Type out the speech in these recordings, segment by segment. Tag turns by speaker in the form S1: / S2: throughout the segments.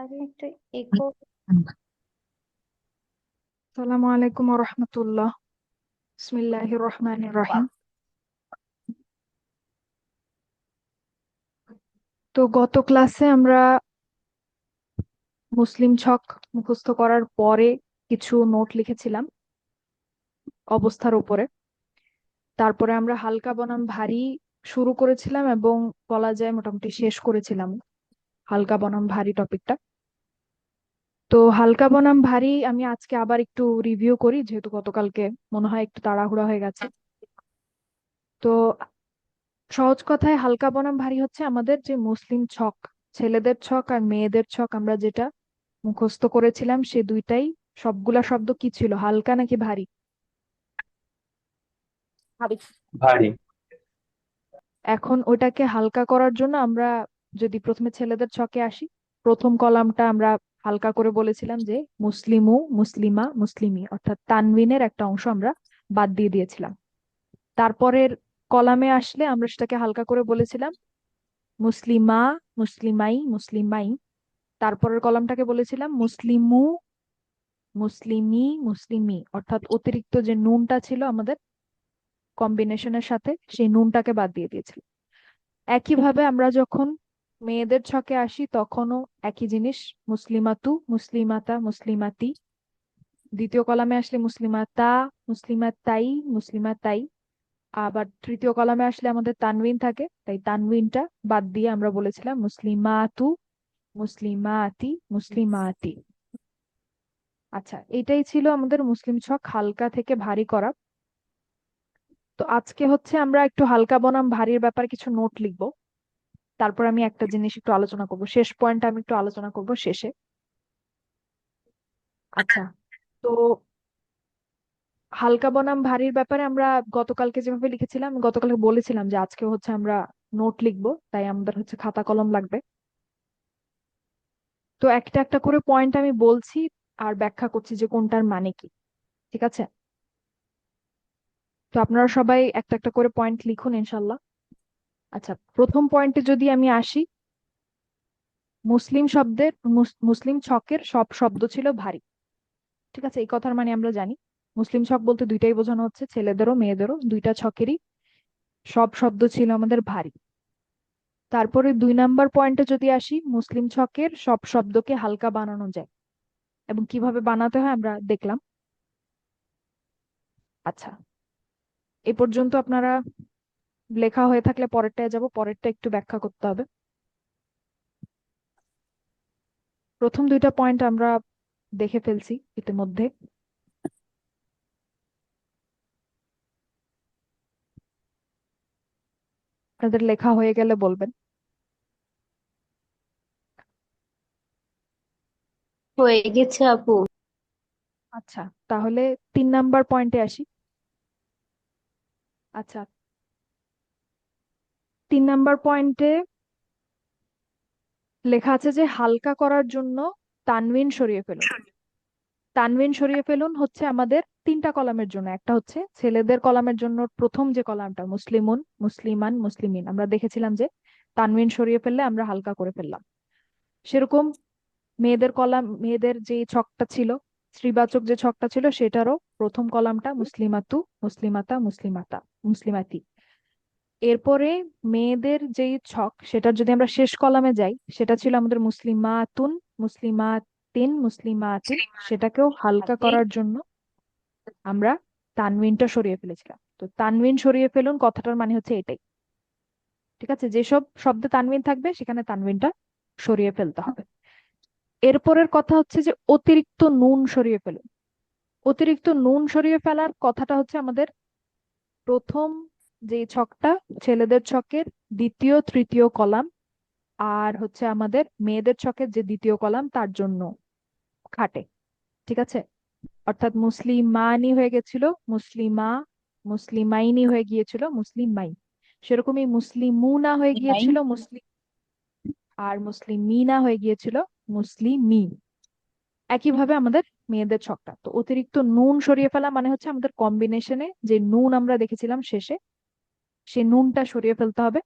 S1: একটা ইকো।
S2: আসসালামু আলাইকুম রহমতুল্লাহ। বিসমিল্লাহির রহমানির রহিম। তো গত ক্লাসে আমরা মুসলিম ছক মুখস্থ করার পরে কিছু নোট লিখেছিলাম অবস্থার উপরে। তারপরে আমরা হালকা বনাম ভারী শুরু করেছিলাম এবং বলা যায় মোটামুটি শেষ করেছিলাম হালকা বনাম ভারী টপিকটা। তো হালকা বনাম ভারী আমি আজকে আবার একটু রিভিউ করি, যেহেতু গতকালকে মনে হয় একটু তাড়াহুড়া হয়ে গেছে। তো সহজ কথায় হালকা বনাম ভারী হচ্ছে আমাদের যে মুসলিম ছক, ছেলেদের ছক আর মেয়েদের ছক আমরা যেটা মুখস্থ করেছিলাম সে দুইটাই সবগুলা শব্দ কি ছিল, হালকা নাকি ভারী? ভারী।
S3: ভারী।
S2: এখন ওটাকে হালকা করার জন্য আমরা যদি প্রথমে ছেলেদের ছকে আসি, প্রথম কলামটা আমরা হালকা করে বলেছিলাম যে মুসলিমু, মুসলিমা, মুসলিমি, অর্থাৎ তানবিনের একটা অংশ আমরা বাদ দিয়ে দিয়েছিলাম। তারপরের কলামে আসলে আমরা সেটাকে হালকা করে বলেছিলাম মুসলিমা, মুসলিমাই, মুসলিমাই। তারপরের কলামটাকে বলেছিলাম মুসলিমু, মুসলিমি, মুসলিমি, অর্থাৎ অতিরিক্ত যে নুনটা ছিল আমাদের কম্বিনেশনের সাথে সেই নুনটাকে বাদ দিয়ে দিয়েছিল। একইভাবে আমরা যখন মেয়েদের ছকে আসি তখনও একই জিনিস, মুসলিমাতু, মুসলিমাতা, মুসলিমাতি। দ্বিতীয় কলামে আসলে মুসলিমাতা, মুসলিমাতাই, মুসলিমাতাই। আবার তৃতীয় কলামে আসলে আমাদের তানবিন থাকে, তাই তানবিনটা বাদ দিয়ে আমরা বলেছিলাম মুসলিমাতু, মুসলিমাতি, মুসলিমাতি। আচ্ছা, এটাই ছিল আমাদের মুসলিম ছক হালকা থেকে ভারী করা। তো আজকে হচ্ছে আমরা একটু হালকা বনাম ভারীর ব্যাপারে কিছু নোট লিখবো। তারপর আমি একটা জিনিস একটু আলোচনা করব, শেষ পয়েন্ট আমি একটু আলোচনা করব শেষে। আচ্ছা, তো হালকা বনাম ভারীর ব্যাপারে আমরা গতকালকে যেভাবে লিখেছিলাম, গতকালকে বলেছিলাম যে আজকে হচ্ছে আমরা নোট লিখবো, তাই আমাদের হচ্ছে খাতা কলম লাগবে। তো একটা একটা করে পয়েন্ট আমি বলছি আর ব্যাখ্যা করছি যে কোনটার মানে কি। ঠিক আছে? তো আপনারা সবাই একটা একটা করে পয়েন্ট লিখুন ইনশাল্লাহ। আচ্ছা, প্রথম পয়েন্টে যদি আমি আসি, মুসলিম শব্দের মুসলিম ছকের সব শব্দ ছিল ভারী। ঠিক আছে, এই কথার মানে আমরা জানি মুসলিম ছক বলতে দুইটাই বোঝানো হচ্ছে, ছেলেদেরও মেয়েদেরও দুইটা ছকেরই সব শব্দ ছিল আমাদের ভারী। তারপরে 2 নাম্বার পয়েন্টে যদি আসি, মুসলিম ছকের সব শব্দকে হালকা বানানো যায় এবং কিভাবে বানাতে হয় আমরা দেখলাম। আচ্ছা, এ পর্যন্ত আপনারা লেখা হয়ে থাকলে পরেরটায় যাব, পরেরটা একটু ব্যাখ্যা করতে হবে। প্রথম দুইটা পয়েন্ট আমরা দেখে ফেলছি ইতিমধ্যে। আপনাদের লেখা হয়ে গেলে বলবেন।
S1: হয়ে গেছে আপু।
S2: আচ্ছা, তাহলে 3 নাম্বার পয়েন্টে আসি। আচ্ছা, 3 নাম্বার পয়েন্টে লেখা আছে যে হালকা করার জন্য তানবিন সরিয়ে ফেলুন। তানবিন সরিয়ে ফেলুন হচ্ছে আমাদের 3টা কলামের জন্য। একটা হচ্ছে ছেলেদের কলামের জন্য, প্রথম যে কলামটা মুসলিমুন, মুসলিমান, মুসলিমিন, আমরা দেখেছিলাম যে তানবিন সরিয়ে ফেললে আমরা হালকা করে ফেললাম। সেরকম মেয়েদের কলাম, মেয়েদের যে ছকটা ছিল, স্ত্রীবাচক যে ছকটা ছিল, সেটারও প্রথম কলামটা মুসলিমাতু, মুসলিমাতা, মুসলিমাতা, মুসলিমাতি। এরপরে মেয়েদের যেই ছক, সেটার যদি আমরা শেষ কলামে যাই, সেটা ছিল আমাদের মুসলিমাতুন, মুসলিমাতিন, মুসলিমাতিন। সেটাকেও হালকা করার জন্য আমরা তানবিনটা সরিয়ে ফেলেছিলাম। তো তানবিন সরিয়ে ফেলুন কথাটার মানে হচ্ছে এটাই। ঠিক আছে, যেসব শব্দে তানবিন থাকবে সেখানে তানবিনটা সরিয়ে ফেলতে হবে। এরপরের কথা হচ্ছে যে অতিরিক্ত নুন সরিয়ে ফেলুন। অতিরিক্ত নুন সরিয়ে ফেলার কথাটা হচ্ছে আমাদের প্রথম যে ছকটা, ছেলেদের ছকের দ্বিতীয় তৃতীয় কলাম, আর হচ্ছে আমাদের মেয়েদের ছকের যে দ্বিতীয় কলাম তার জন্য খাটে। ঠিক আছে, অর্থাৎ মুসলিমানি হয়ে গেছিল মুসলিমা, মুসলিমাইনি হয়ে গিয়েছিল মুসলিমাই। সেরকমই মুসলিমুনা হয়ে
S1: নাই।
S2: গিয়েছিল মুসলিম, আর মুসলিমিনা হয়ে গিয়েছিল মুসলিমি। একইভাবে আমাদের মেয়েদের ছকটা, তো অতিরিক্ত নুন সরিয়ে ফেলা মানে হচ্ছে আমাদের কম্বিনেশনে যে নুন আমরা দেখেছিলাম শেষে, সেই নুনটা সরিয়ে ফেলতে হবে।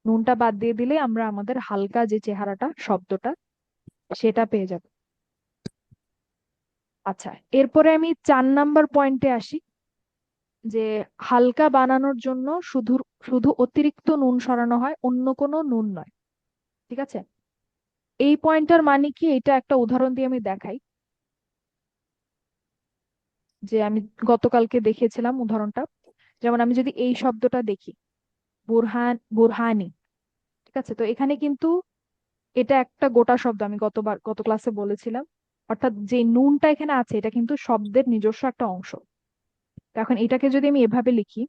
S2: নুনটা বাদ দিয়ে দিলে আমরা আমাদের হালকা যে চেহারাটা, শব্দটা সেটা পেয়ে যাবে। আচ্ছা, এরপরে আমি 4 নাম্বার পয়েন্টে আসি, যে হালকা বানানোর জন্য শুধু শুধু অতিরিক্ত নুন সরানো হয়, অন্য কোনো নুন নয়। ঠিক আছে, এই পয়েন্টটার মানে কি, এটা একটা উদাহরণ দিয়ে আমি দেখাই। যে আমি গতকালকে দেখিয়েছিলাম উদাহরণটা। যেমন আমি যদি এই শব্দটা দেখি, বুরহানি। ঠিক আছে, তো এখানে কিন্তু এটা একটা গোটা শব্দ, আমি গত ক্লাসে বলেছিলাম। অর্থাৎ যে নুনটা এখানে আছে এটা কিন্তু শব্দের নিজস্ব একটা অংশ। তো এখন এটাকে যদি আমি এভাবে লিখি,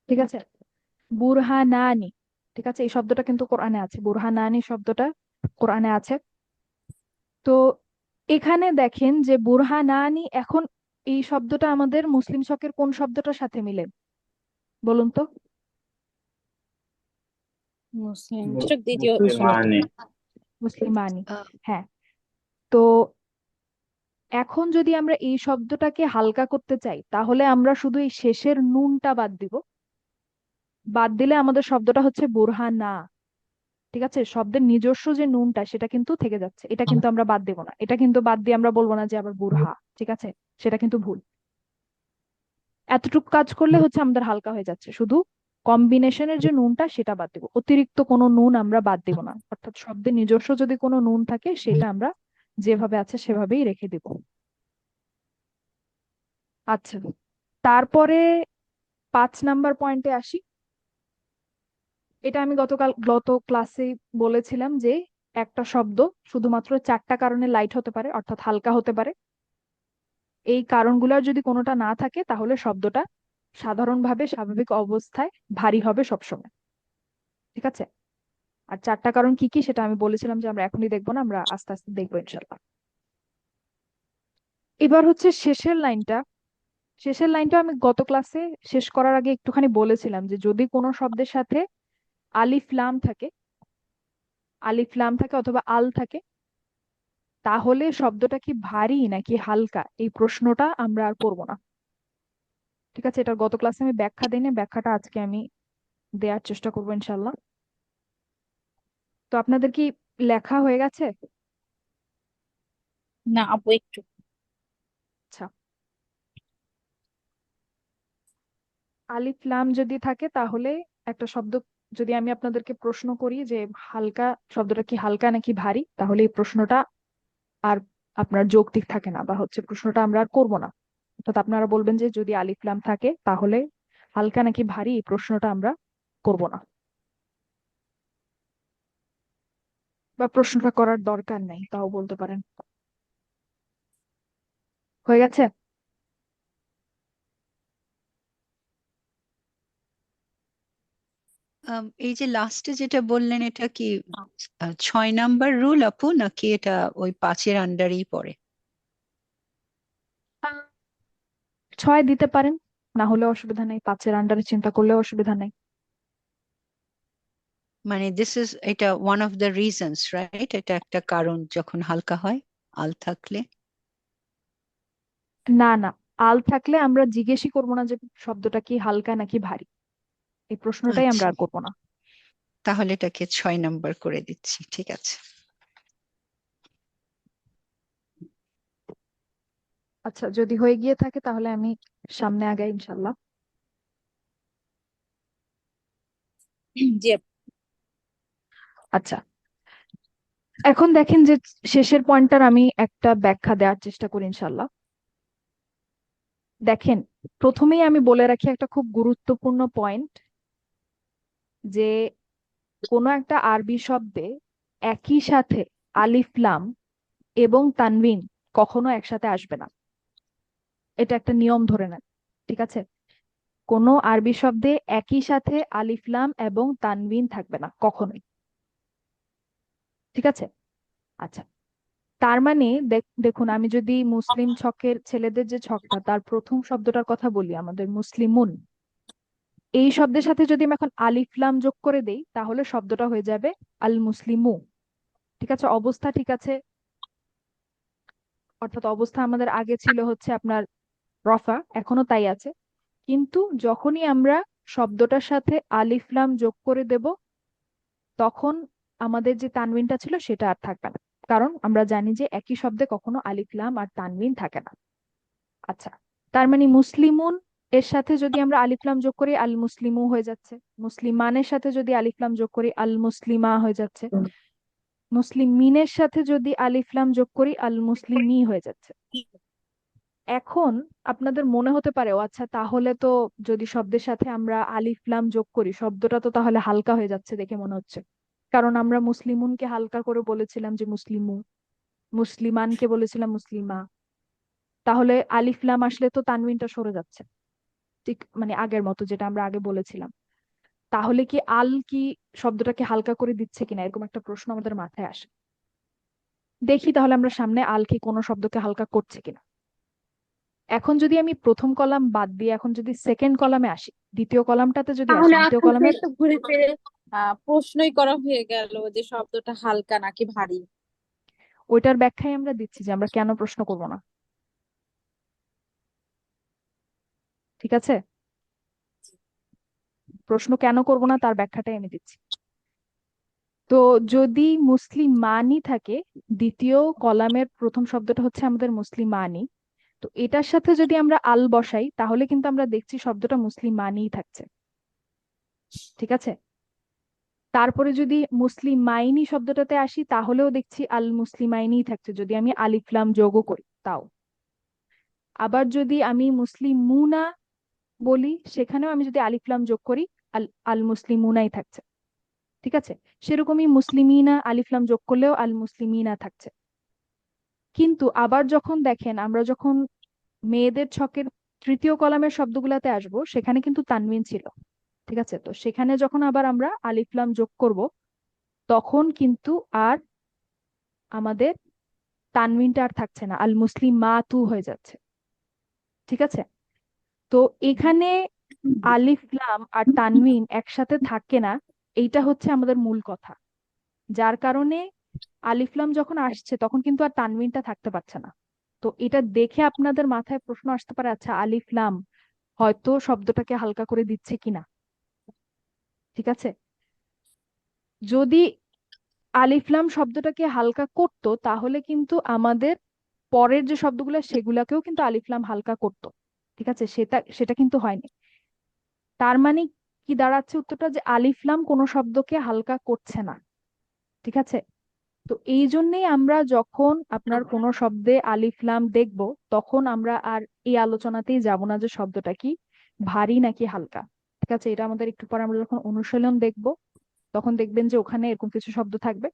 S2: ঠিক আছে, বুরহানানি। ঠিক আছে, এই শব্দটা কিন্তু কোরআনে আছে, বুরহানানি শব্দটা কোরআনে আছে। তো এখানে দেখেন যে বুরহানানি, এখন এই শব্দটা আমাদের মুসলিম শকের কোন শব্দটার সাথে মিলে বলুন তো?
S1: মুসলিম সূচক দ্বিতীয় শব্দ।
S3: মুসলমানে।
S2: মুসলিমানি।
S1: আহ,
S2: হ্যাঁ। তো এখন যদি আমরা এই শব্দটাকে হালকা করতে চাই, তাহলে আমরা শুধু এই শেষের নুনটা বাদ দিব। বাদ দিলে আমাদের শব্দটা হচ্ছে বুরহানা। ঠিক আছে, শব্দের নিজস্ব যে নুনটা সেটা কিন্তু থেকে যাচ্ছে, এটা কিন্তু আমরা বাদ দেব না। এটা কিন্তু বাদ দিয়ে আমরা বলবো না যে আবার বুরহা। ঠিক আছে, সেটা কিন্তু ভুল। এতটুকু কাজ করলে হচ্ছে আমাদের হালকা হয়ে যাচ্ছে, শুধু কম্বিনেশনের যে নুনটা সেটা বাদ দিব, অতিরিক্ত কোনো নুন আমরা বাদ দিব না। অর্থাৎ শব্দের নিজস্ব যদি কোনো নুন থাকে সেটা আমরা যেভাবে আছে সেভাবেই রেখে দিব। আচ্ছা, তারপরে 5 নাম্বার পয়েন্টে আসি। এটা আমি গত ক্লাসে বলেছিলাম যে একটা শব্দ শুধুমাত্র 4টা কারণে লাইট হতে পারে, অর্থাৎ হালকা হতে পারে। এই কারণগুলোর যদি কোনোটা না থাকে তাহলে শব্দটা সাধারণভাবে স্বাভাবিক অবস্থায় ভারী হবে সবসময়। ঠিক আছে, আর 4টা কারণ কি কি সেটা আমি বলেছিলাম যে আমরা এখনই দেখবো না, আমরা আস্তে আস্তে দেখবো ইনশাল্লাহ। এবার হচ্ছে শেষের লাইনটা আমি গত ক্লাসে শেষ করার আগে একটুখানি বলেছিলাম যে যদি কোনো শব্দের সাথে আলিফ লাম থাকে, অথবা আল থাকে, তাহলে শব্দটা কি ভারী নাকি হালকা, এই প্রশ্নটা আমরা আর করবো না। ঠিক আছে, এটা গত ক্লাসে আমি ব্যাখ্যা দিইনি, ব্যাখ্যাটা আজকে আমি দেওয়ার চেষ্টা করবো ইনশাল্লাহ। তো আপনাদের কি লেখা হয়ে গেছে?
S1: না আপু, একটু।
S2: আচ্ছা, আলিফ লাম যদি থাকে তাহলে একটা শব্দ, যদি আমি আপনাদেরকে প্রশ্ন করি যে হালকা শব্দটা কি হালকা নাকি ভারী, তাহলে এই প্রশ্নটা আর আপনার যৌক্তিক থাকে না, বা হচ্ছে প্রশ্নটা আমরা আর করবো না। অর্থাৎ আপনারা বলবেন যে যদি আলিফ লাম থাকে তাহলে হালকা নাকি ভারী, এই প্রশ্নটা আমরা করব না, বা প্রশ্নটা করার দরকার নেই তাও বলতে পারেন। হয়ে গেছে?
S4: এই যে লাস্টে যেটা বললেন এটা কি 6 নাম্বার রুল আপু, নাকি এটা ওই 5-এর আন্ডারেই পড়ে?
S2: আহ, 6 দিতে পারেন, না হলে অসুবিধা নেই, 5-এর আন্ডারে চিন্তা করলেও অসুবিধা নেই।
S4: মানে এটা one of the reasons, right? এটা একটা কারণ যখন হালকা হয় আল থাকলে।
S2: না না, আল থাকলে আমরা জিজ্ঞেসই করবো না যে শব্দটা কি হালকা নাকি ভারী, এই প্রশ্নটাই আমরা
S4: আচ্ছা,
S2: আর করবো না।
S4: তাহলে এটাকে 6 নাম্বার করে দিচ্ছি, ঠিক আছে।
S2: আচ্ছা, যদি হয়ে গিয়ে থাকে তাহলে আমি সামনে আগাই ইনশাল্লাহ।
S1: জি আপু।
S2: আচ্ছা, এখন দেখেন যে শেষের পয়েন্টটার আমি একটা ব্যাখ্যা দেওয়ার চেষ্টা করি ইনশাল্লাহ। দেখেন, প্রথমেই আমি বলে রাখি একটা খুব গুরুত্বপূর্ণ পয়েন্ট, যে কোনো একটা আরবি শব্দে একই সাথে আলিফ লাম এবং তানবিন কখনো একসাথে আসবে না। এটা একটা নিয়ম ধরে নেন। ঠিক আছে, কোনো আরবি শব্দে একই সাথে আলিফ লাম এবং তানবিন থাকবে না কখনোই। ঠিক আছে, আচ্ছা, তার মানে দেখুন, আমি যদি মুসলিম ছকের ছেলেদের যে ছকটা, তার প্রথম শব্দটার কথা বলি, আমাদের মুসলিমুন, এই শব্দের সাথে যদি আমি এখন আলিফ লাম যোগ করে দেই তাহলে শব্দটা হয়ে যাবে আল মুসলিমু। ঠিক আছে, অবস্থা ঠিক আছে? অর্থাৎ অবস্থা আমাদের আগে ছিল হচ্ছে আপনার রফা, এখনো তাই আছে। কিন্তু যখনই আমরা শব্দটার সাথে আলিফ লাম যোগ করে দেব, তখন আমাদের যে তানবিনটা ছিল সেটা আর থাকবে না, কারণ আমরা জানি যে একই শব্দে কখনো আলিফ লাম আর তানবিন থাকে না। আচ্ছা, তার মানে মুসলিমুন এর সাথে যদি আমরা আলিফ লাম যোগ করি আল মুসলিমু হয়ে যাচ্ছে, মুসলিমানের সাথে যদি আলিফ লাম যোগ করি আল মুসলিমা হয়ে যাচ্ছে, মুসলিমিনের সাথে যদি আলিফ লাম যোগ করি আল মুসলিমি হয়ে যাচ্ছে। এখন আপনাদের মনে হতে পারে, ও আচ্ছা, তাহলে তো যদি শব্দের সাথে আমরা আলিফ লাম যোগ করি শব্দটা তো তাহলে হালকা হয়ে যাচ্ছে দেখে মনে হচ্ছে, কারণ আমরা মুসলিমুনকে হালকা করে বলেছিলাম যে মুসলিমু, মুসলিমানকে বলেছিলাম মুসলিমা। তাহলে আলিফ লাম আসলে তো তানবিনটা সরে যাচ্ছে, ঠিক মানে আগের মতো যেটা আমরা আগে বলেছিলাম। তাহলে কি আল কি শব্দটাকে হালকা করে দিচ্ছে কিনা, এরকম একটা প্রশ্ন আমাদের মাথায় আসে। দেখি তাহলে আমরা সামনে আল কি কোনো শব্দকে হালকা করছে কিনা। এখন যদি আমি প্রথম কলাম বাদ দিয়ে এখন যদি সেকেন্ড কলামে আসি, দ্বিতীয় কলামটাতে যদি আসি,
S1: তাহলে
S2: দ্বিতীয়
S1: আকাশ
S2: কলামের
S1: তো ঘুরে ফিরে প্রশ্নই করা হয়ে গেল যে শব্দটা হালকা নাকি ভারী।
S2: ওইটার ব্যাখ্যাই আমরা দিচ্ছি যে আমরা কেন প্রশ্ন করব না। ঠিক আছে, প্রশ্ন কেন করব না তার ব্যাখ্যাটাই আমি দিচ্ছি। তো যদি মুসলিমানি থাকে, দ্বিতীয় কলামের প্রথম শব্দটা হচ্ছে আমাদের মুসলিমানি, তো এটার সাথে যদি আমরা আল বসাই তাহলে কিন্তু আমরা দেখছি শব্দটা মুসলিমানিই থাকছে। ঠিক আছে, তারপরে যদি মুসলিমাইনি শব্দটাতে আসি তাহলেও দেখছি আল মুসলিমাইনিই থাকছে যদি আমি আলিফ লাম যোগও করি তাও। আবার যদি আমি মুসলিমুনা বলি সেখানেও আমি যদি আলিফ লাম যোগ করি আল আল মুসলিমুনাই থাকছে। ঠিক আছে, সেরকমই মুসলিমিনা আলিফ লাম যোগ করলেও আল মুসলিমিনা থাকছে। কিন্তু আবার যখন দেখেন আমরা যখন মেয়েদের ছকের তৃতীয় কলামের শব্দগুলাতে আসব সেখানে কিন্তু তানবিন ছিল। ঠিক আছে, তো সেখানে যখন আবার আমরা আলিফ লাম যোগ করব তখন কিন্তু আর আমাদের তানবিনটা আর থাকছে না, আল মুসলিম মা তু হয়ে যাচ্ছে। ঠিক আছে, তো এখানে আলিফ লাম আর তানবিন একসাথে থাকে না, এইটা হচ্ছে আমাদের মূল কথা। যার কারণে আলিফ লাম যখন আসছে তখন কিন্তু আর তানবিনটা থাকতে পারছে না। তো এটা দেখে আপনাদের মাথায় প্রশ্ন আসতে পারে, আচ্ছা আলিফ লাম হয়তো শব্দটাকে হালকা করে দিচ্ছে কিনা। ঠিক আছে, যদি আলিফ লাম শব্দটাকে হালকা করতো তাহলে কিন্তু আমাদের পরের যে শব্দগুলো সেগুলাকেও কিন্তু আলিফ লাম হালকা করতো। ঠিক আছে, সেটা সেটা কিন্তু হয়নি। তার মানে কি দাঁড়াচ্ছে উত্তরটা, যে আলিফ লাম কোনো শব্দকে হালকা করছে না। ঠিক আছে, তো এই জন্যই আমরা যখন আপনার কোনো শব্দে আলিফ লাম দেখব তখন আমরা আর এই আলোচনাতেই যাব না যে শব্দটা কি ভারী নাকি হালকা। ঠিক আছে, এটা আমাদের একটু পরে আমরা যখন অনুশীলন দেখব তখন দেখবেন যে ওখানে এরকম কিছু শব্দ থাকবে।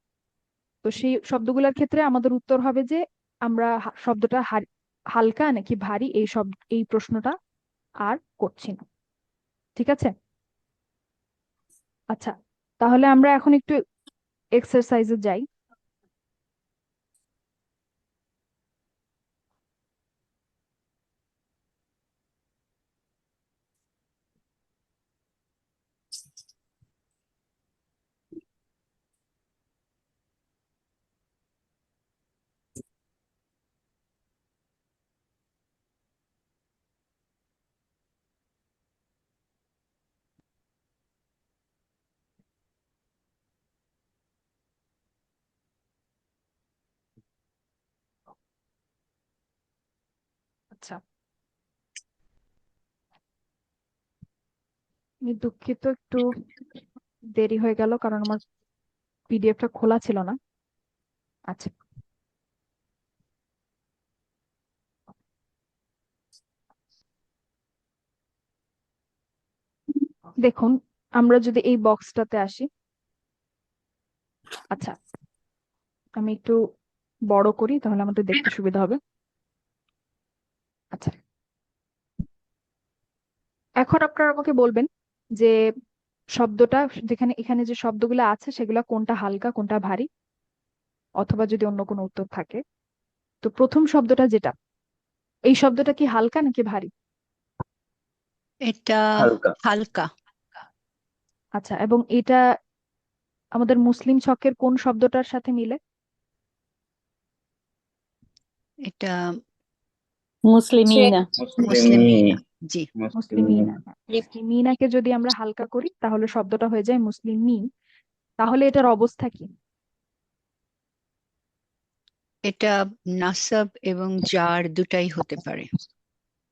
S2: তো সেই শব্দগুলোর ক্ষেত্রে আমাদের উত্তর হবে যে আমরা শব্দটা হালকা নাকি ভারী এই এই প্রশ্নটা আর করছি না। ঠিক আছে, আচ্ছা, তাহলে আমরা এখন একটু এক্সারসাইজে যাই। আচ্ছা, আমি দুঃখিত, একটু দেরি হয়ে গেল কারণ আমার পিডিএফটা খোলা ছিল না। আচ্ছা, দেখুন আমরা যদি এই বক্সটাতে আসি, আচ্ছা আমি একটু বড় করি তাহলে আমাদের দেখতে সুবিধা হবে। আচ্ছা, এখন আপনারা আমাকে বলবেন যে শব্দটা যেখানে এখানে যে শব্দগুলো আছে সেগুলা কোনটা হালকা কোনটা ভারী, অথবা যদি অন্য কোনো উত্তর থাকে। তো প্রথম শব্দটা যেটা, এই শব্দটা কি হালকা নাকি ভারী?
S4: এটা
S3: হালকা।
S4: হালকা।
S2: আচ্ছা, এবং এটা আমাদের মুসলিম ছকের কোন শব্দটার সাথে মিলে?
S4: এটা
S1: মুসলিমিনা।
S4: মুসলিমিনা। জি,
S2: মুসলিমিনা। হ্যাঁ, মুসলিমিনাকে যদি আমরা হালকা করি তাহলে শব্দটা হয়ে যায় মুসলিমিন। তাহলে এটার অবস্থা কি?
S4: এটা নাসাব এবং জার দুটাই হতে পারে।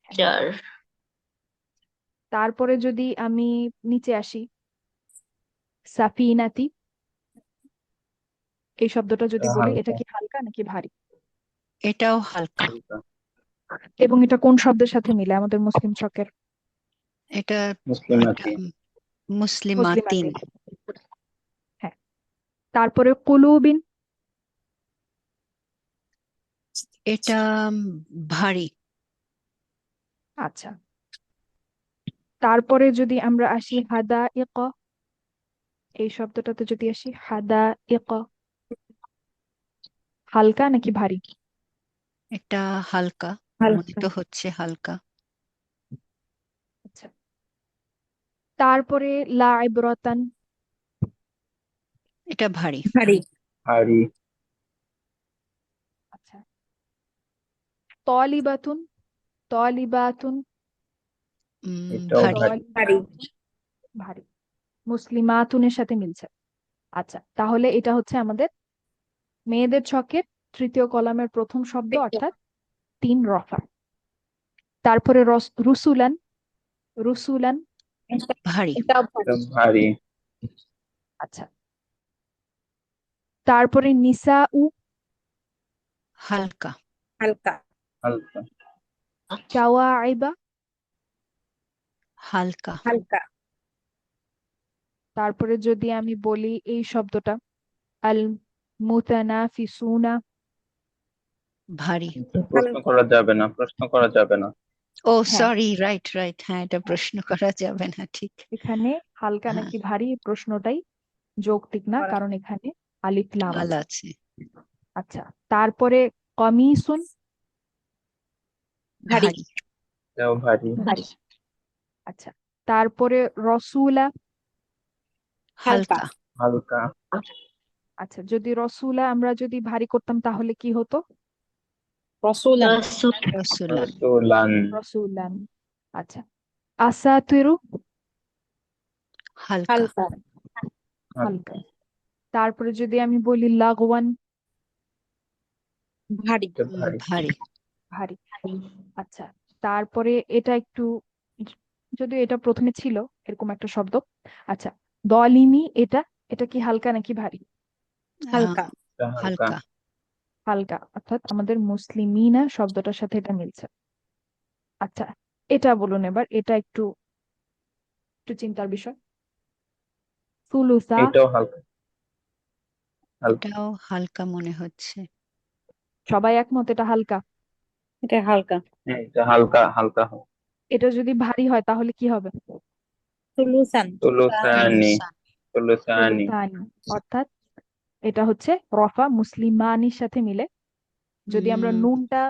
S1: চার।
S2: তারপরে যদি আমি নিচে আসি, সাফিনাতি, এই শব্দটা যদি বলি এটা কি হালকা নাকি ভারী?
S4: এটাও হালকা।
S2: এবং এটা কোন শব্দের সাথে মিলে আমাদের মুসলিম ছকের?
S4: এটা
S3: মুসলিমাতি।
S4: মুসলিমাতিন।
S2: মুসলিমাতিন। হ্যাঁ। তারপরে কুলুবিন,
S4: এটা ভারী।
S2: আচ্ছা। তারপরে যদি আমরা আসি হাদা ইক, এই শব্দটাতে যদি আসি হাদা ইক, হালকা নাকি ভারী?
S4: এটা হালকা, মনে
S1: হালকা।
S4: তো হচ্ছে হালকা।
S2: আচ্ছা। তারপরে লা ইবরাতান,
S4: এটা ভারী।
S1: ভারী।
S3: ভারী।
S2: আচ্ছা। তলিবাতুন, তলিবাতুন,
S3: এটাও
S4: ভারী।
S3: ভারী।
S1: ভারী।
S2: ভারী। মুসলিমাতুনের সাথে মিলছে। আচ্ছা, তাহলে এটা হচ্ছে আমাদের মেয়েদের ছকের তৃতীয় কলামের প্রথম শব্দ, অর্থাৎ 3 রফা। তারপরে রুসুলান, রুসুলান,
S4: ভারী।
S1: এটাও ভারী।
S3: এটা ভারী।
S2: আচ্ছা। তারপরে নিসাউ,
S4: হালকা।
S1: হালকা।
S3: হালকা।
S2: কাওয়াইবা,
S4: হালকা।
S1: হালকা।
S2: তারপরে যদি আমি বলি এই শব্দটা আল মুতানাফিসুনা,
S4: ভারী।
S3: প্রশ্ন করা যাবে না, প্রশ্ন করা যাবে না।
S4: ও
S2: হ্যাঁ।
S4: সরি, রাইট রাইট, হ্যাঁ এটা প্রশ্ন করা যাবে না, ঠিক।
S2: এখানে হালকা
S4: হ্যাঁ,
S2: নাকি ভারী এই প্রশ্নটাই যৌক্তিক না, কারণ এখানে আলিফ লাম
S4: আল
S2: আছে।
S4: আছে।
S2: আচ্ছা। তারপরে কমিসুন,
S1: ভারী।
S4: ভারী।
S3: এটাও ভারী।
S2: ভারী। আচ্ছা। তারপরে রসুলা,
S1: হালকা।
S4: হালকা।
S3: হালকা।
S2: আচ্ছা, যদি রসুলা আমরা যদি ভারী করতাম তাহলে কি হতো?
S1: রসুলান।
S4: রসুলান।
S3: রসুলান।
S2: রসুলান। আচ্ছা। আসাতিরু,
S4: হালকা।
S1: হালকা।
S2: হালকা। তারপরে যদি আমি বলি লাগওয়ান,
S1: ভারী।
S3: এটা ভারী।
S4: ভারী।
S2: ভারী। আচ্ছা। তারপরে এটা একটু, যদিও এটা প্রথমে ছিল এরকম একটা শব্দ। আচ্ছা, দলিমি, এটা এটা কি হালকা নাকি ভারী?
S1: হালকা।
S3: এটা হালকা।
S4: হালকা।
S2: হালকা, অর্থাৎ আমাদের মুসলিমিনা শব্দটার সাথে এটা মিলছে। আচ্ছা, এটা বলুন এবার, এটা একটু একটু চিন্তার বিষয়। সুলুসা,
S3: এটাও হালকা। হালকা।
S4: এটাও হালকা মনে হচ্ছে।
S2: সবাই একমত এটা হালকা?
S1: এটা হালকা।
S3: হ্যাঁ, এটা হালকা। হালকা হয়।
S2: এটা যদি ভারী হয় তাহলে কি হবে?
S1: সুলুসান।
S3: তুলুসানি।
S4: তুলুসান।
S3: তুলুসানি।
S2: সুলুসানি, অর্থাৎ এটা হচ্ছে রফা মুসলিমানির সাথে মিলে। যদি আমরা নুনটা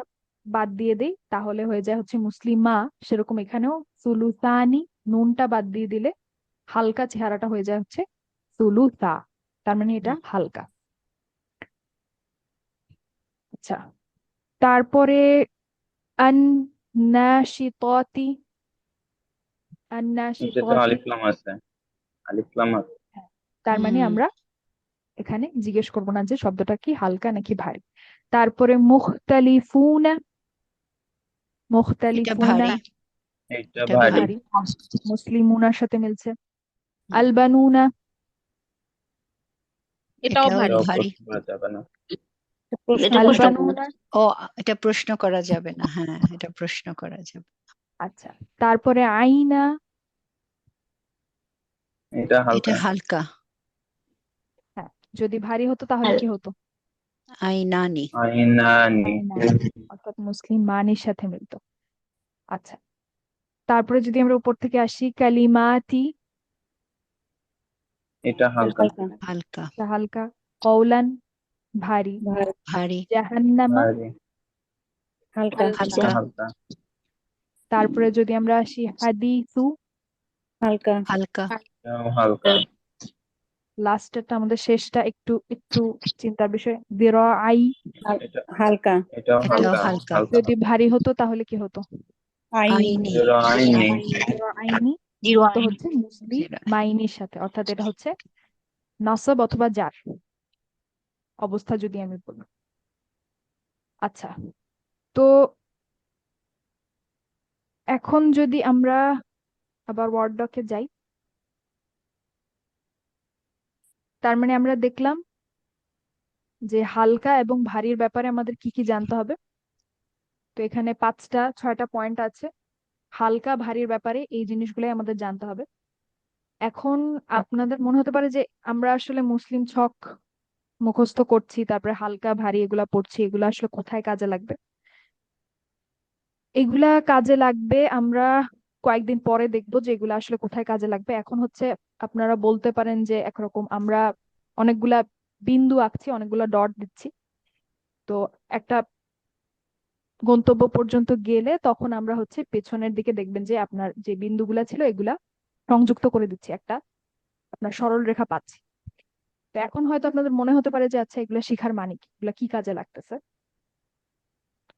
S2: বাদ দিয়ে দিই তাহলে হয়ে যায় হচ্ছে মুসলিমা, সেরকম এখানেও সুলুসানি, নুনটা বাদ দিয়ে দিলে হালকা চেহারাটা হয়ে যায় হচ্ছে সুলুসা, তার মানে এটা হালকা। আচ্ছা। তারপরে আন নাশিতাতি, আন
S3: এটা তো
S2: নাশিতাতি,
S3: আলিফ লাম আছে। আলিফ লাম আছে।
S2: তার মানে আমরা এখানে জিজ্ঞেস করব না যে শব্দটা কি হালকা নাকি ভারী। তারপরে মুখতালিফুনা,
S4: এটা
S2: মুখতালিফুনা,
S4: ভারী।
S3: এটা
S4: এটা
S3: ভারী।
S2: ভারী, মুসলিমুনার সাথে মিলছে। আলবানুনা,
S1: এটাও
S4: এটাও
S1: ভারী।
S3: এটাও
S4: ভারী।
S3: প্রশ্ন করা যাবে না।
S2: আলবানুনা।
S4: ও, এটা প্রশ্ন করা যাবে না, হ্যাঁ এটা প্রশ্ন করা যাবে।
S2: আচ্ছা। তারপরে আইনা,
S3: এটা
S4: এটা
S3: হালকা।
S4: হালকা।
S2: হ্যাঁ, যদি ভারী হতো তাহলে কি হতো?
S4: আইনানি।
S3: আইনানি।
S2: আইনা, অর্থাৎ মুসলিম মানির সাথে মিলতো। আচ্ছা। তারপরে যদি আমরা উপর থেকে আসি কালিমাতি,
S3: এটা হালকা।
S1: হালকা।
S4: হালকা।
S2: এটা হালকা। কৌলান, ভারী।
S4: ভারী।
S2: জাহান্নামা,
S3: ভারী।
S1: হালকা।
S3: এটা
S4: হালকা।
S3: হালকা।
S2: তারপরে যদি আমরা আসি হাদিসু,
S1: হালকা।
S4: হালকা।
S3: এটাও হালকা।
S2: লাস্টেরটা আমাদের শেষটা একটু একটু চিন্তার বিষয়। দিরাআই
S3: এটা
S1: হালকা।
S3: এটাও
S4: এটাও
S3: হালকা
S4: হালকা।
S3: হালকা
S2: যদি ভারী হতো তাহলে কি হতো?
S1: আইনি।
S4: আইনি।
S3: জিরো আইনি
S2: দিরাআইনি
S4: জিরো
S2: যুক্ত
S4: আইন।
S2: হচ্ছে মাইনির সাথে, অর্থাৎ এটা হচ্ছে নাসব অথবা জার অবস্থা যদি আমি বলি। আচ্ছা, তো এখন যদি আমরা আবার ওয়ার্ড ডকে যাই, তার মানে আমরা দেখলাম যে হালকা এবং ভারীর ব্যাপারে আমাদের কি কি জানতে হবে। তো এখানে 5টা 6টা পয়েন্ট আছে। হালকা ভারীর ব্যাপারে এই জিনিসগুলোই আমাদের জানতে হবে। এখন আপনাদের মনে হতে পারে যে আমরা আসলে মুসলিম ছক মুখস্থ করছি, তারপরে হালকা ভারী এগুলা পড়ছি, এগুলা আসলে কোথায় কাজে লাগবে? এগুলা কাজে লাগবে আমরা কয়েকদিন পরে দেখবো যে এগুলা আসলে কোথায় কাজে লাগবে। এখন হচ্ছে আপনারা বলতে পারেন যে একরকম আমরা অনেকগুলা বিন্দু আঁকছি, অনেকগুলা ডট দিচ্ছি। তো একটা গন্তব্য পর্যন্ত গেলে তখন আমরা হচ্ছে পেছনের দিকে দেখবেন যে আপনার যে বিন্দুগুলা ছিল এগুলা সংযুক্ত করে দিচ্ছি, একটা আপনার সরল রেখা পাচ্ছি। তো এখন হয়তো আপনাদের মনে হতে পারে যে আচ্ছা এগুলা শিখার মানে কি, এগুলা কি কাজে লাগতেছে।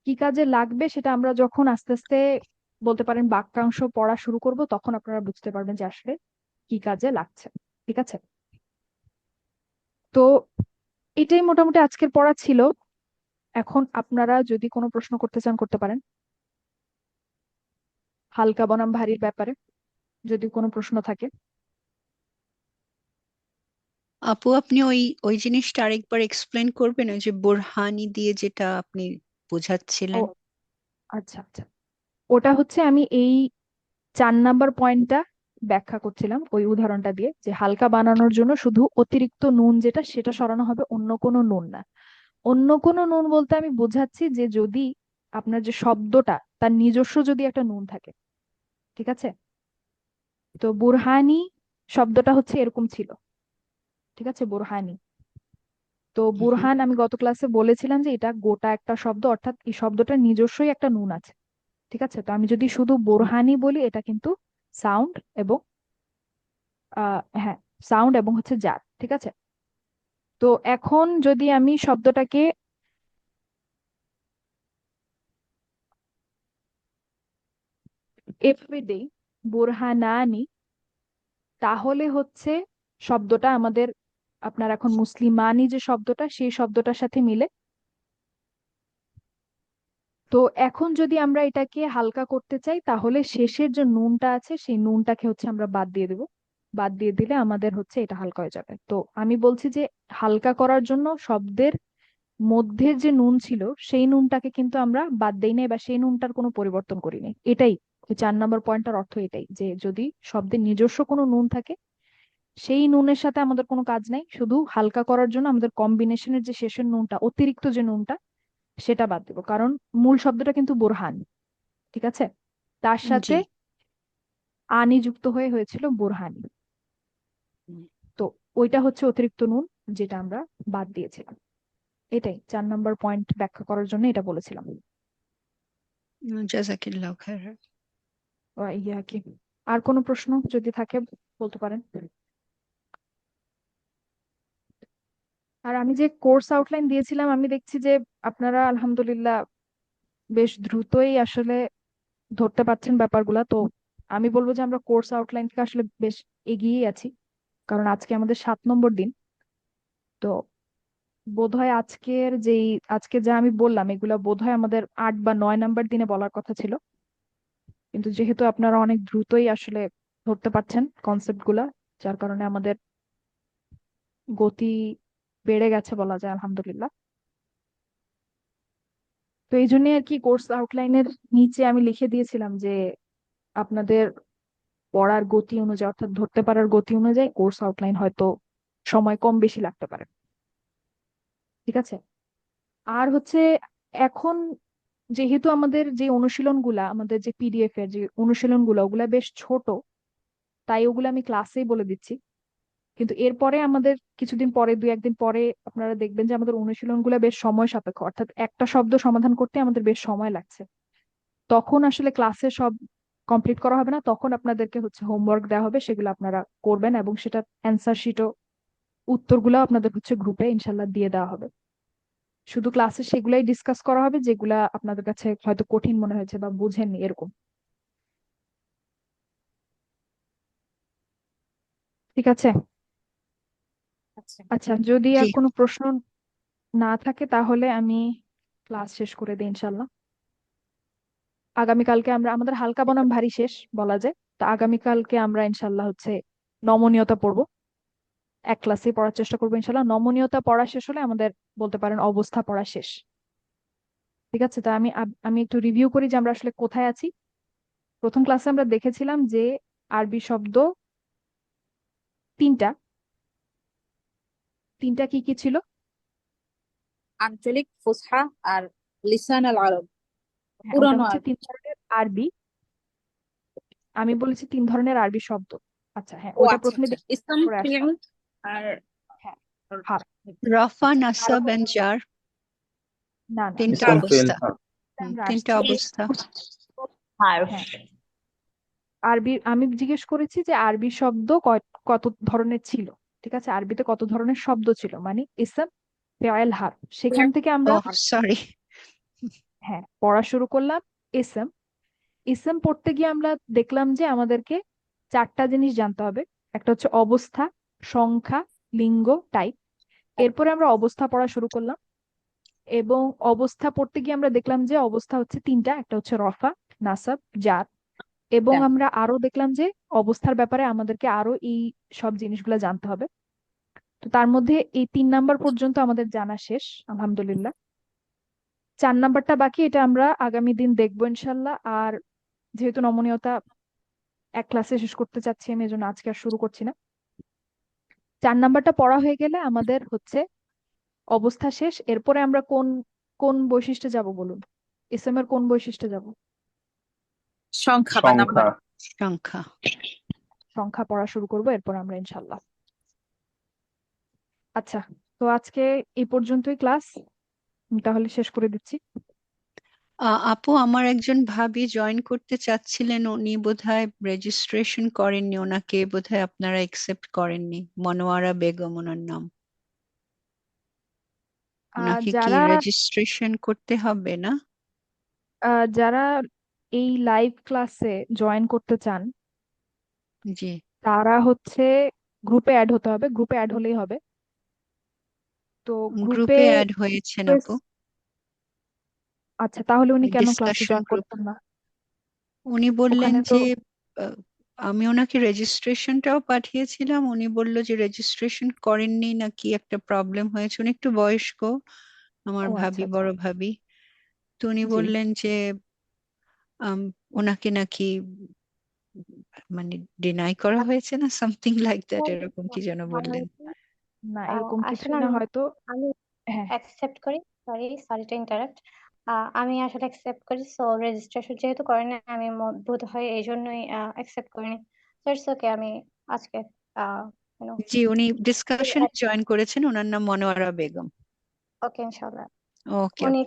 S2: কি কাজে লাগবে সেটা আমরা যখন আস্তে আস্তে বলতে পারেন বাক্যাংশ পড়া শুরু করব তখন আপনারা বুঝতে পারবেন যে আসলে কি কাজে লাগছে। ঠিক আছে, তো এটাই মোটামুটি আজকের পড়া ছিল। এখন আপনারা যদি কোনো প্রশ্ন করতে চান করতে পারেন হালকা বনাম ভারীর ব্যাপারে, যদি কোনো প্রশ্ন থাকে।
S4: আপু, আপনি ওই ওই জিনিসটা আরেকবার এক্সপ্লেন করবেন, ওই যে বোরহানি দিয়ে যেটা আপনি
S2: ও
S4: বোঝাচ্ছিলেন।
S2: আচ্ছা আচ্ছা, ওটা হচ্ছে আমি এই 4 নাম্বার পয়েন্টটা ব্যাখ্যা করছিলাম ওই উদাহরণটা দিয়ে, যে হালকা বানানোর জন্য শুধু অতিরিক্ত নুন যেটা সেটা সরানো হবে, অন্য কোনো নুন না। অন্য কোনো নুন বলতে আমি বোঝাচ্ছি যে যদি আপনার যে শব্দটা তার নিজস্ব যদি একটা নুন থাকে, ঠিক আছে। তো বুরহানি শব্দটা হচ্ছে এরকম ছিল, ঠিক আছে, বুরহানি। তো
S4: হুম হুম।
S2: বুরহান আমি গত ক্লাসে বলেছিলাম যে এটা গোটা একটা শব্দ, অর্থাৎ এই শব্দটার নিজস্বই একটা নুন আছে। ঠিক আছে, তো আমি যদি শুধু বোরহানি বলি এটা কিন্তু সাউন্ড এবং হ্যাঁ, সাউন্ড এবং হচ্ছে জার, ঠিক আছে। তো এখন যদি আমি শব্দটাকে এভাবে দেই, বোরহানানি, তাহলে হচ্ছে শব্দটা আমাদের আপনার এখন মুসলিমানি যে শব্দটা সেই শব্দটার সাথে মিলে। তো এখন যদি আমরা এটাকে হালকা করতে চাই তাহলে শেষের যে নুনটা আছে সেই নুনটাকে হচ্ছে আমরা বাদ দিয়ে দেব। বাদ দিয়ে দিলে আমাদের হচ্ছে এটা হালকা হয়ে যাবে। তো আমি বলছি যে হালকা করার জন্য শব্দের মধ্যে যে নুন ছিল সেই নুনটাকে কিন্তু আমরা বাদ দেই নাই বা সেই নুনটার কোনো পরিবর্তন করিনি। এটাই ওই 4 নাম্বার পয়েন্টটার অর্থ, এটাই যে যদি শব্দের নিজস্ব কোনো নুন থাকে সেই নুনের সাথে আমাদের কোনো কাজ নাই, শুধু হালকা করার জন্য আমাদের কম্বিনেশনের যে শেষের নুনটা, অতিরিক্ত যে নুনটা সেটা বাদ দেবো। কারণ মূল শব্দটা কিন্তু বোরহান, ঠিক আছে, তার সাথে
S4: জি।
S2: আনি যুক্ত হয়ে হয়েছিল বোরহানি। তো ওইটা হচ্ছে অতিরিক্ত নুন যেটা আমরা বাদ দিয়েছিলাম। এটাই 4 নাম্বার পয়েন্ট ব্যাখ্যা করার জন্য এটা বলেছিলাম।
S4: জাজাকিল্লাহ খাইর।
S2: ইয়া কি আর কোনো প্রশ্ন যদি থাকে বলতে পারেন। আর আমি যে কোর্স আউটলাইন দিয়েছিলাম আমি দেখছি যে আপনারা আলহামদুলিল্লাহ বেশ দ্রুতই আসলে ধরতে পারছেন ব্যাপারগুলা। তো আমি বলবো যে আমরা কোর্স আউটলাইন থেকে আসলে বেশ এগিয়েই আছি, কারণ আজকে আমাদের 7 নম্বর দিন। তো বোধহয় আজকে যা আমি বললাম এগুলা বোধহয় আমাদের 8 বা 9 নাম্বার দিনে বলার কথা ছিল, কিন্তু যেহেতু আপনারা অনেক দ্রুতই আসলে ধরতে পারছেন কনসেপ্ট গুলা, যার কারণে আমাদের গতি বেড়ে গেছে বলা যায় আলহামদুলিল্লাহ। তো এই জন্য আর কি কোর্স আউটলাইনের নিচে আমি লিখে দিয়েছিলাম যে আপনাদের পড়ার গতি অনুযায়ী, অর্থাৎ ধরতে পারার গতি অনুযায়ী কোর্স আউটলাইন হয়তো সময় কম বেশি লাগতে পারে। ঠিক আছে, আর হচ্ছে এখন যেহেতু আমাদের যে অনুশীলনগুলা, আমাদের যে পিডিএফ এর যে অনুশীলনগুলো ওগুলা বেশ ছোট, তাই ওগুলো আমি ক্লাসেই বলে দিচ্ছি। কিন্তু এরপরে আমাদের কিছুদিন পরে 2-1 দিন পরে আপনারা দেখবেন যে আমাদের অনুশীলনগুলো বেশ সময় সাপেক্ষ, অর্থাৎ একটা শব্দ সমাধান করতে আমাদের বেশ সময় লাগছে। তখন আসলে ক্লাসে সব কমপ্লিট করা হবে না, তখন আপনাদেরকে হচ্ছে হোমওয়ার্ক দেওয়া হবে, সেগুলো আপনারা করবেন এবং সেটা অ্যান্সার শিটও উত্তরগুলো আপনাদের হচ্ছে গ্রুপে ইনশাল্লাহ দিয়ে দেওয়া হবে। শুধু ক্লাসে সেগুলাই ডিসকাস করা হবে যেগুলা আপনাদের কাছে হয়তো কঠিন মনে হয়েছে বা বুঝেননি এরকম। ঠিক আছে?
S1: আচ্ছা,
S2: আচ্ছা, যদি
S4: জি
S2: আর কোনো প্রশ্ন না থাকে তাহলে আমি ক্লাস শেষ করে দিই ইনশাল্লাহ। আগামীকালকে আমাদের হালকা বনাম ভারী শেষ বলা যায়। তো আগামীকালকে আমরা ইনশাল্লাহ হচ্ছে নমনীয়তা পড়বো। এক ক্লাসে পড়ার চেষ্টা করবো ইনশাল্লাহ। নমনীয়তা পড়া শেষ হলে আমাদের বলতে পারেন অবস্থা পড়া শেষ। ঠিক আছে? তো আমি একটু রিভিউ করি যে আমরা আসলে কোথায় আছি। প্রথম ক্লাসে আমরা দেখেছিলাম যে আরবি শব্দ তিনটা। তিনটা কি কি ছিল?
S1: আঞ্চলিক, ফুসহা আর লিসান আল আরব,
S2: হ্যাঁ, ওটা
S1: পুরানো
S2: হচ্ছে
S1: আরবি।
S2: 3 ধরনের আরবি। আমি বলেছি 3 ধরনের আরবি শব্দ। আচ্ছা, হ্যাঁ,
S1: ও
S2: ওটা
S1: আচ্ছা
S2: প্রথমে
S1: আচ্ছা,
S2: দেখে
S1: ইসলাম,
S2: করে আসলাম।
S1: ফিল আর
S2: হ্যাঁ, হ্যাঁ।
S4: রফা
S2: আচ্ছা,
S4: নাসাব এন্ড জার
S2: না না,
S4: তিনটা
S3: ইসম ফিল
S4: অবস্থা।
S2: আমরা
S4: তিনটা
S2: আসছি।
S4: অবস্থা।
S1: হার্ফ।
S2: হ্যাঁ, আরবি আমি জিজ্ঞেস করেছি যে আরবি শব্দ কত ধরনের ছিল। ঠিক আছে? আরবিতে কত ধরনের শব্দ ছিল, মানে ইসম, ফেয়েল, হারফ। সেখান থেকে আমরা
S4: ও সরি।
S2: হ্যাঁ পড়া শুরু করলাম। ইসম। ইসম পড়তে গিয়ে আমরা দেখলাম যে আমাদেরকে 4টা জিনিস জানতে হবে। একটা হচ্ছে অবস্থা, সংখ্যা, লিঙ্গ, টাইপ। এরপরে আমরা অবস্থা পড়া শুরু করলাম, এবং অবস্থা পড়তে গিয়ে আমরা দেখলাম যে অবস্থা হচ্ছে 3টা। একটা হচ্ছে রফা, নাসাব, জার। এবং আমরা আরো দেখলাম যে অবস্থার ব্যাপারে আমাদেরকে আরো এই সব জিনিসগুলো জানতে হবে। তো তার মধ্যে এই 3 নাম্বার পর্যন্ত আমাদের জানা শেষ আলহামদুলিল্লাহ। 4 নাম্বারটা বাকি, এটা আমরা আগামী দিন দেখবো ইনশাল্লাহ। আর যেহেতু নমনীয়তা এক ক্লাসে শেষ করতে চাচ্ছি আমি, এজন্য আজকে আর শুরু করছি না। 4 নাম্বারটা পড়া হয়ে গেলে আমাদের হচ্ছে অবস্থা শেষ। এরপরে আমরা কোন কোন বৈশিষ্ট্যে যাব বলুন? ইসএম এর কোন বৈশিষ্ট্যে যাব?
S1: সংখ্যা বা নাম্বার।
S3: সংখ্যা।
S4: সংখ্যা।
S2: সংখ্যা পড়া শুরু করবো এরপর আমরা ইনশাল্লাহ। আচ্ছা, তো আজকে এই পর্যন্তই ক্লাস। তাহলে শেষ করে দিচ্ছি।
S4: আপু, আমার একজন ভাবি জয়েন করতে চাচ্ছিলেন, উনি বোধহয় রেজিস্ট্রেশন করেননি, ওনাকে বোধহয় আপনারা একসেপ্ট করেননি। মনোয়ারা বেগম ওনার নাম। ওনাকে কি
S2: যারা
S4: রেজিস্ট্রেশন করতে হবে না?
S2: যারা এই লাইভ ক্লাসে জয়েন করতে চান
S4: জি।
S2: তারা হচ্ছে গ্রুপে অ্যাড হতে হবে। গ্রুপে অ্যাড হলেই হবে। তো গ্রুপে,
S4: গ্রুপে অ্যাড হয়েছেন আপু।
S2: আচ্ছা, তাহলে উনি কেন ক্লাসে
S4: ডিসকাশন
S2: জয়েন
S4: গ্রুপ।
S2: করছেন না?
S4: উনি বললেন
S2: ওখানে তো
S4: যে আহ, আমি ওনাকে রেজিস্ট্রেশনটাও পাঠিয়েছিলাম, উনি বলল যে রেজিস্ট্রেশন করেননি, নাকি একটা প্রবলেম হয়েছে। উনি একটু বয়স্ক, আমার
S2: ও আচ্ছা
S4: ভাবি,
S2: আচ্ছা,
S4: বড় ভাবি। তো উনি
S2: জি।
S4: বললেন যে ওনাকে নাকি মানে ডিনাই করা হয়েছে না, সামথিং লাইক দ্যাট, এরকম কি যেন বললেন।
S2: না, এরকম
S5: আসলে
S2: কিছুই না হয়তো।
S5: আমি
S2: হ্যাঁ,
S5: অ্যাকসেপ্ট করি। Sorry to interrupt. আমি আসলে অ্যাকসেপ্ট করি, সো রেজিস্ট্রেশন যেহেতু করেনি আমি বোধ হয় এই জন্যই অ্যাকসেপ্ট করিনি। সো ইটস ওকে, আমি আজকে
S4: জি, উনি ডিসকাশন জয়েন করেছেন, ওনার নাম মনোয়ারা বেগম।
S5: ওকে ইনশাল্লাহ।
S4: ওকে।
S5: উনি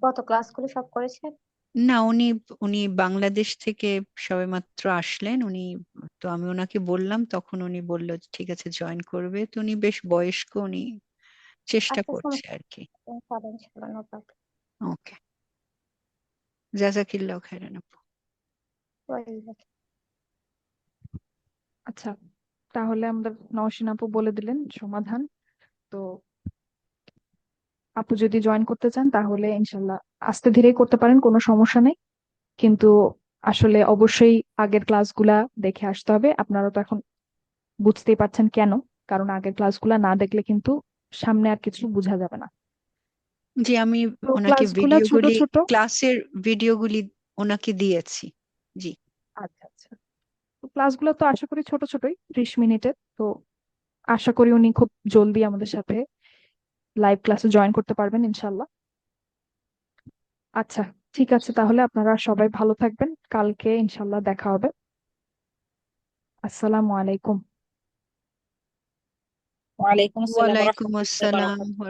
S5: গত ক্লাসগুলো সব করেছেন?
S4: না, উনি উনি বাংলাদেশ থেকে সবেমাত্র আসলেন উনি। তো আমি ওনাকে বললাম, তখন উনি বলল যে ঠিক আছে জয়েন করবে। তো উনি বেশ বয়স্ক, উনি চেষ্টা
S5: আচ্ছা,
S4: করছে আর কি।
S5: ইনশাল্লাহ ইনশাল্লাহ, নো প্রবলেম।
S4: ওকে, জাজাকিল্লাহ খাইরান আপু।
S2: আচ্ছা, তাহলে আমাদের নওশিন আপু বলে দিলেন সমাধান। তো আপু যদি জয়েন করতে চান তাহলে ইনশাল্লাহ আস্তে ধীরেই করতে পারেন, কোনো সমস্যা নেই। কিন্তু আসলে অবশ্যই আগের ক্লাসগুলা দেখে আসতে হবে। আপনারা তো এখন বুঝতেই পারছেন কেন, কারণ আগের ক্লাসগুলা না দেখলে কিন্তু সামনে আর কিছু বোঝা যাবে না।
S4: জি, আমি
S2: তো
S4: ওনাকে
S2: ক্লাসগুলা ছোট ছোট।
S4: ক্লাসের ভিডিওগুলি ওনাকে দিয়েছি। জি।
S2: আচ্ছা আচ্ছা, তো ক্লাসগুলো তো আশা করি ছোট ছোটই, 30 মিনিটের। তো আশা করি উনি খুব জলদি আমাদের সাথে লাইভ ক্লাসে জয়েন করতে পারবেন ইনশাল্লাহ। আচ্ছা, ঠিক আছে, তাহলে আপনারা সবাই ভালো থাকবেন। কালকে ইনশাল্লাহ দেখা হবে। আসসালামু আলাইকুম।
S1: ওয়ালাইকুম আসসালাম ওয়া
S4: ওয়ালাইকুম
S1: রাহমাতুল্লাহি ওয়া
S4: আসসালাম।
S1: বারাকাতুহু।